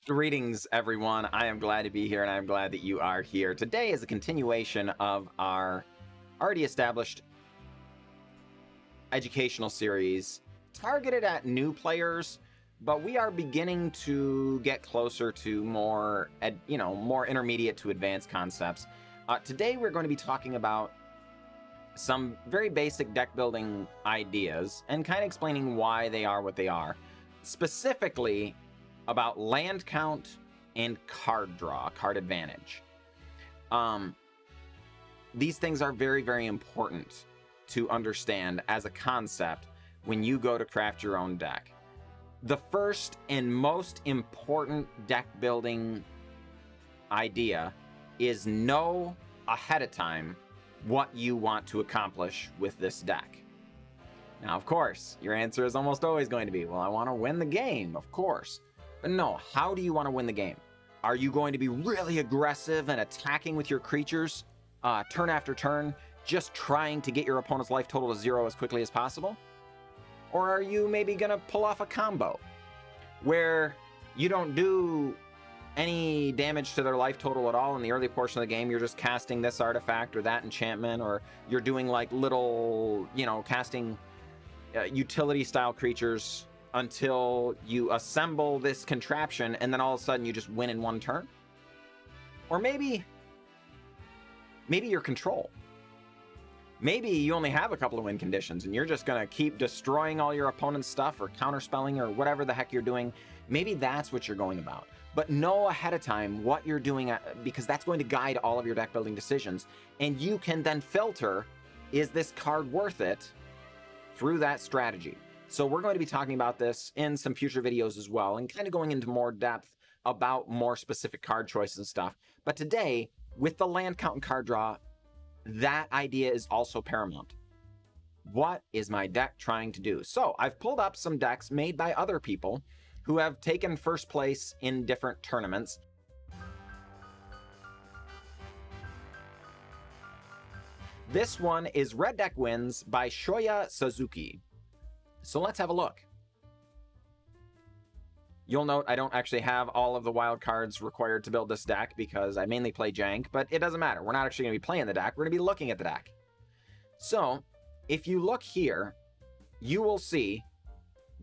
Greetings, everyone. I am glad to be here, and I am glad that you are here. Today is a continuation of our already established educational series targeted at new players, but we are beginning to get closer to more intermediate to advanced concepts. Today, we're going to be talking about some very basic deck building ideas and kind of explaining why they are what they are. Specifically, about land count and card draw, card advantage. These things are very, very important to understand as a concept when you go to craft your own deck. The first and most important deck building idea is know ahead of time what you want to accomplish with this deck. Now, of course, your answer is almost always going to be, well, I want to win the game, of course. But no, how do you want to win the game? Are you going to be really aggressive and attacking with your creatures turn after turn, just trying to get your opponent's life total to 0 as quickly as possible? Or are you maybe going to pull off a combo where you don't do any damage to their life total at all in the early portion of the game? You're just casting this artifact or that enchantment, or you're doing like little, casting utility style creatures until you assemble this contraption, and then all of a sudden you just win in one turn? Or maybe you're control. Maybe you only have a couple of win conditions and you're just going to keep destroying all your opponent's stuff or counterspelling or whatever the heck you're doing. Maybe that's what you're going about. But know ahead of time what you're doing, because that's going to guide all of your deck building decisions. And you can then filter, is this card worth it, through that strategy. So we're going to be talking about this in some future videos as well, and kind of going into more depth about more specific card choices and stuff. But today, with the land count and card draw, that idea is also paramount. What is my deck trying to do? So I've pulled up some decks made by other people who have taken first place in different tournaments. This one is Red Deck Wins by Shoya Suzuki. So let's have a look. You'll note I don't actually have all of the wild cards required to build this deck because I mainly play Jank, but it doesn't matter. We're not actually going to be playing the deck. We're going to be looking at the deck. So if you look here, you will see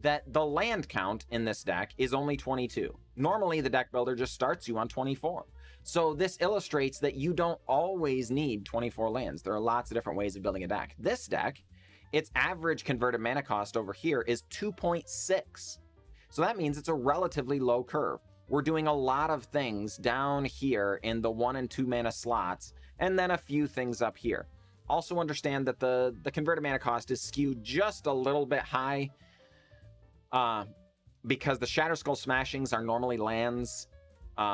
that the land count in this deck is only 22. Normally, the deck builder just starts you on 24. So this illustrates that you don't always need 24 lands. There are lots of different ways of building a deck. This deck, its average converted mana cost over here is 2.6. So that means it's a relatively low curve. We're doing a lot of things down here in the 1 and 2 mana slots, and then a few things up here. Also understand that the converted mana cost is skewed just a little bit high because the Shatter Skull Smashings are normally lands,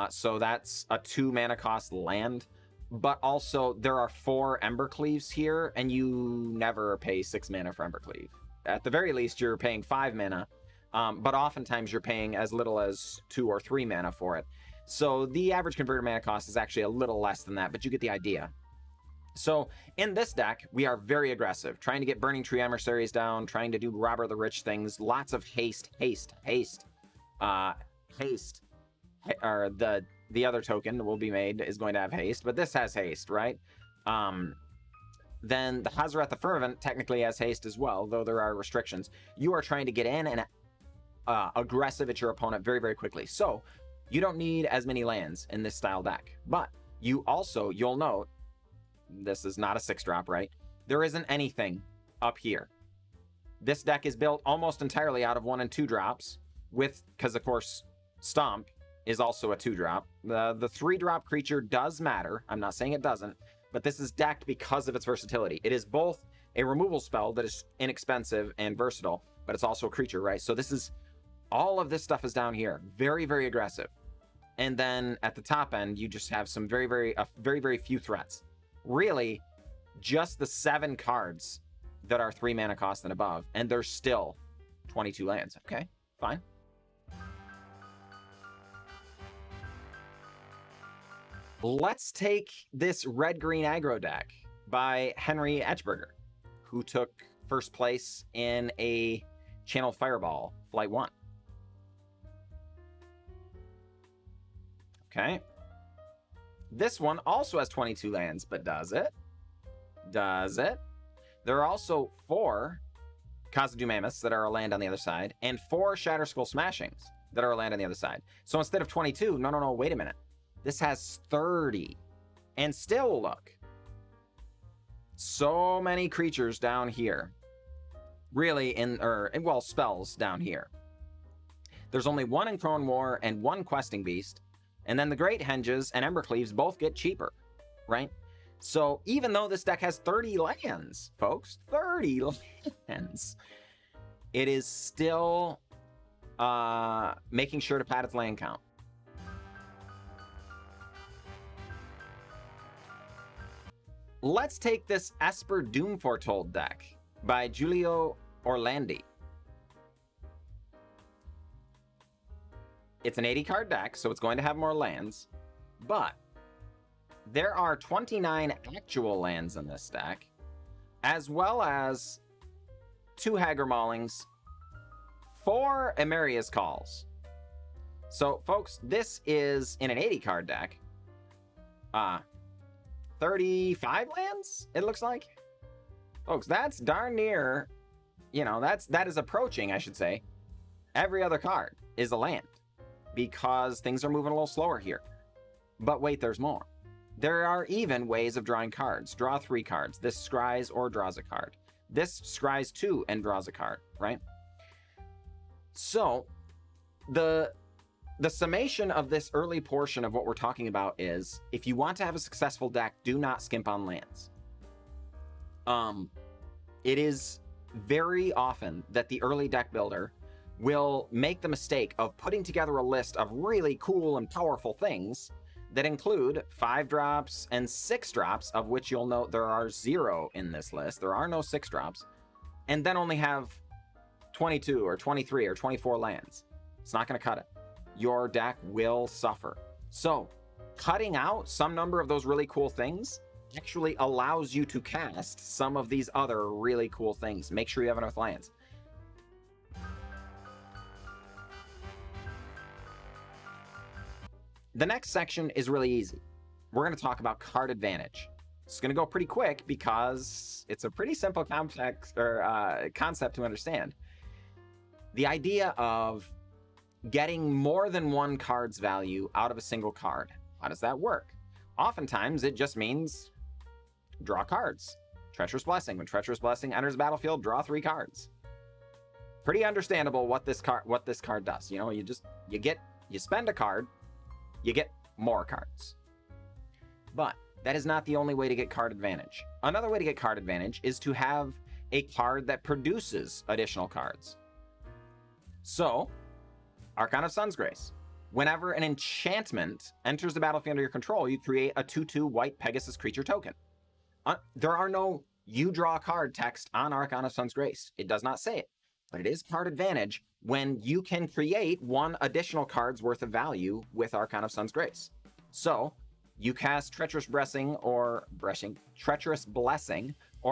so that's a 2 mana cost land. But also, there are 4 Embercleaves here, and you never pay 6 mana for Embercleave. At the very least, you're paying 5 mana, but oftentimes you're paying as little as 2 or 3 mana for it. So the average converted mana cost is actually a little less than that, but you get the idea. So in this deck, we are very aggressive, trying to get Burning Tree Emissaries down, trying to do Robber the Rich things, lots of haste. Or the other token that will be made is going to have haste, but this has haste, right? Then the Hazaret the Fervent technically has haste as well, though there are restrictions. You are trying to get in and aggressive at your opponent very, very quickly. So you don't need as many lands in this style deck. But you'll note, this is not a 6-drop, right? There isn't anything up here. This deck is built almost entirely out of 1 and 2 drops, because of course, Stomp is also a 2-drop. The 3-drop creature does matter. I'm not saying it doesn't, but this is decked because of its versatility. It is both a removal spell that is inexpensive and versatile, but it's also a creature, right? So all of this stuff is down here. Very, very aggressive. And then at the top end, you just have some very, very few threats. Really, just the 7 cards that are 3 mana cost and above, and there's still 22 lands. Okay, fine. Let's take this red-green aggro deck by Henry Etchberger, who took first place in a Channel Fireball Flight 1. Okay. This one also has 22 lands, but does it? Does it? There are also 4 Khazad-dû Mammoths that are a land on the other side, and 4 Shatterskull Smashings that are a land on the other side. So instead of 22, no, wait a minute. This has 30. And still, look. So many creatures down here. Really, well, spells down here. There's only 1 in Crone War and 1 Questing Beast, and then the Great Henges and Embercleaves both get cheaper, right? So even though this deck has 30 lands, folks, 30 lands, it is still making sure to pad its land count. Let's take this Esper Doom Foretold deck by Giulio Orlandi. It's an 80-card deck, so it's going to have more lands, but there are 29 actual lands in this deck, as well as 2 Hagar Maulings, 4 Emeria's Calls. So, folks, this is, in an 80-card deck, 35 lands, it looks like. Folks, that's darn near, that is approaching, I should say, every other card is a land, because things are moving a little slower here. But wait, there's more. There are even ways of drawing cards. Draw 3 cards. This scries or draws a card. This scries 2 and draws a card, right? So, the summation of this early portion of what we're talking about is, if you want to have a successful deck, do not skimp on lands. It is very often that the early deck builder will make the mistake of putting together a list of really cool and powerful things that include 5 drops and 6 drops, of which you'll note there are 0 in this list. There are no 6 drops, and then only have 22 or 23 or 24 lands. It's not going to cut it. Your deck will suffer. So, cutting out some number of those really cool things actually allows you to cast some of these other really cool things. Make sure you have enough lands. The next section is really easy. We're going to talk about card advantage. It's going to go pretty quick because it's a pretty simple concept to understand. The idea of getting more than 1 card's value out of a single card. How does that work? Oftentimes, it just means draw cards. Treacherous Blessing. When Treacherous Blessing enters the battlefield, draw 3 cards. Pretty understandable what this card does. You spend a card, you get more cards. But that is not the only way to get card advantage. Another way to get card advantage is to have a card that produces additional cards. So, Archon of Sun's Grace. Whenever an enchantment enters the battlefield under your control, you create a 2/2 white Pegasus creature token. There are no "you draw a card" text on Archon of Sun's Grace. It does not say it. But it is card advantage when you can create 1 additional card's worth of value with Archon of Sun's Grace. So, you cast Treacherous Blessing, or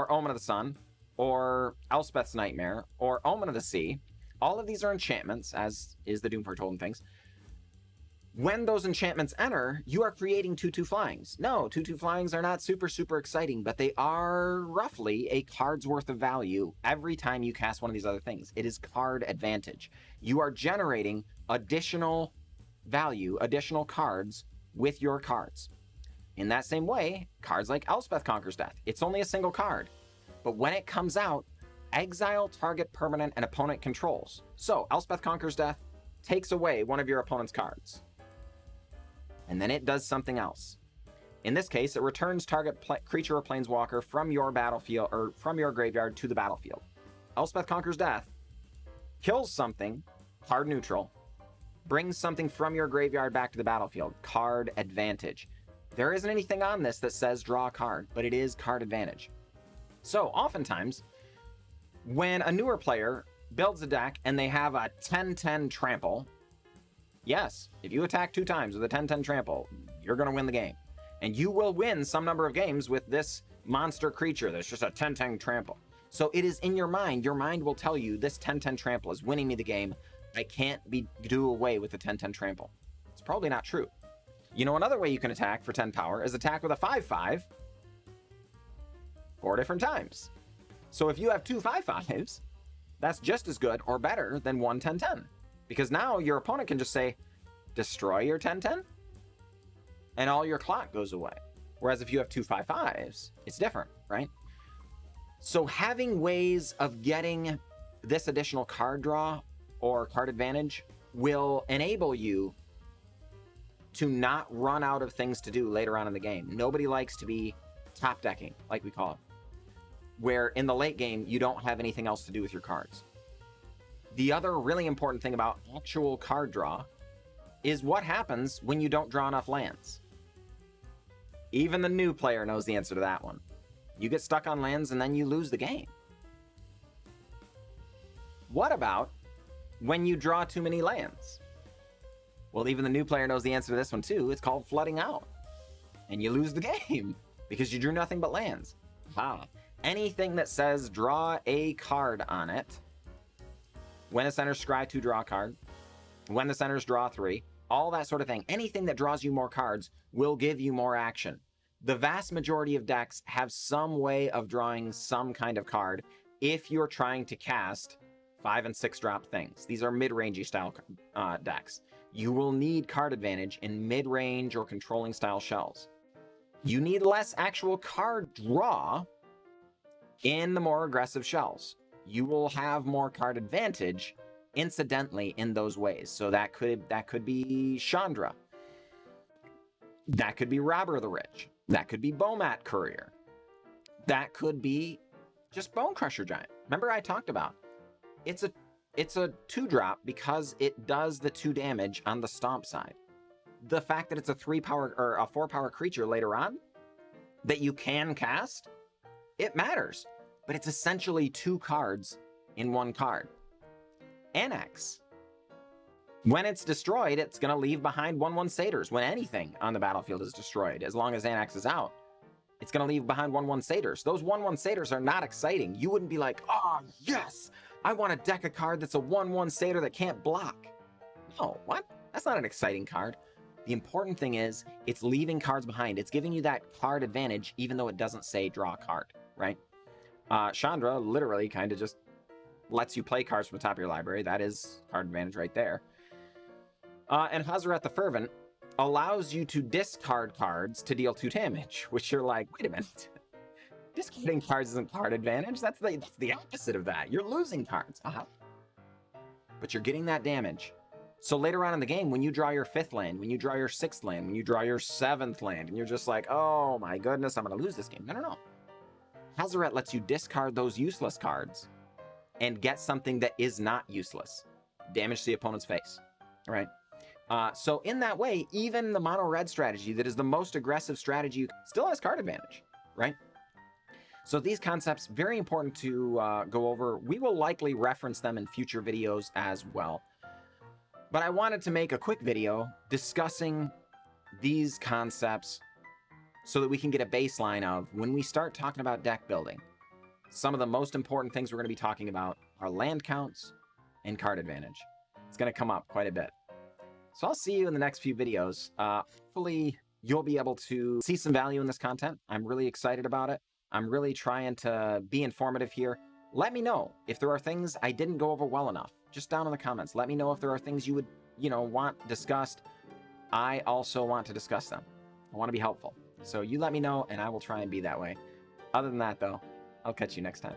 Omen of the Sun, or Elspeth's Nightmare, or Omen of the Sea. All of these are enchantments, as is the Doom Foretold and things. When those enchantments enter, you are creating 2/2 flyings. No, 2/2 flyings are not super, super exciting, but they are roughly a card's worth of value every time you cast one of these other things. It is card advantage. You are generating additional value, additional cards with your cards. In that same way, cards like Elspeth Conquers Death. It's only a single card, but when it comes out, exile target permanent and opponent controls. So, Elspeth Conquers Death takes away one of your opponent's cards. And then it does something else. In this case, it returns target creature or planeswalker from your battlefield, or from your graveyard to the battlefield. Elspeth Conquers Death kills something, card neutral, brings something from your graveyard back to the battlefield, card advantage. There isn't anything on this that says draw a card, but it is card advantage. So, oftentimes, when a newer player builds a deck and they have a 10/10 trample, yes, if you attack 2 times with a 10/10 trample, you're going to win the game. And you will win some number of games with this monster creature that's just a 10/10 trample. So it is in your mind. Your mind will tell you this 10/10 trample is winning me the game. I can't do away with the 10/10 trample. It's probably not true. You know, another way you can attack for 10 power is attack with a 5/5 4 different times. So if you have two 5/5s, that's just as good or better than one 10/10. Because now your opponent can just say, destroy your 10/10, and all your clock goes away. Whereas if you have two 5/5s, it's different, right? So having ways of getting this additional card draw or card advantage will enable you to not run out of things to do later on in the game. Nobody likes to be top decking, like we call it, where in the late game, you don't have anything else to do with your cards. The other really important thing about actual card draw is what happens when you don't draw enough lands. Even the new player knows the answer to that one. You get stuck on lands and then you lose the game. What about when you draw too many lands? Well, even the new player knows the answer to this one too. It's called flooding out. And you lose the game because you drew nothing but lands. Wow. Anything that says draw a card on it, when the centers scry 2, draw a card, when the centers draw 3, all that sort of thing. Anything that draws you more cards will give you more action. The vast majority of decks have some way of drawing some kind of card if you're trying to cast 5 and 6 drop things. These are mid-rangey style decks. You will need card advantage in mid-range or controlling style shells. You need less actual card draw in the more aggressive shells. You will have more card advantage incidentally in those ways. So that could be Chandra. That could be Robber of the Rich. That could be Bomat Courier. That could be just Bone Crusher Giant. Remember I talked about it's a 2-drop because it does the 2 damage on the stomp side. The fact that it's a 3-power or a 4-power creature later on that you can cast, it matters. But it's essentially 2 cards in 1 card. Annex. When it's destroyed, it's going to leave behind 1/1 satyrs. When anything on the battlefield is destroyed, as long as Annex is out, it's going to leave behind 1/1 satyrs. Those 1/1 satyrs are not exciting. You wouldn't be like, oh, yes, I want to deck a card that's a 1/1 satyr that can't block. No, what? That's not an exciting card. The important thing is it's leaving cards behind. It's giving you that card advantage, even though it doesn't say draw a card, right? Chandra literally kind of just lets you play cards from the top of your library. That is card advantage right there. And Hazaret the Fervent allows you to discard cards to deal 2 damage, which you're like, wait a minute. Discarding cards isn't card advantage. That's the opposite of that. You're losing cards. But you're getting that damage. So later on in the game, when you draw your 5th land, when you draw your 6th land, when you draw your 7th land, and you're just like, oh my goodness, I'm going to lose this game. No. Hazaret lets you discard those useless cards and get something that is not useless. Damage to the opponent's face, right? So in that way, even the mono-red strategy that is the most aggressive strategy still has card advantage, right? So these concepts, very important to go over. We will likely reference them in future videos as well. But I wanted to make a quick video discussing these concepts so that we can get a baseline of when we start talking about deck building. Some of the most important things we're going to be talking about are land counts and card advantage. It's going to come up quite a bit. So I'll see you in the next few videos. Hopefully you'll be able to see some value in this content. I'm really excited about it. I'm really trying to be informative here. Let me know if there are things I didn't go over well enough. Just down in the comments. Let me know if there are things you would, want discussed. I also want to discuss them. I want to be helpful. So you let me know and I will try and be that way. Other than that though, I'll catch you next time.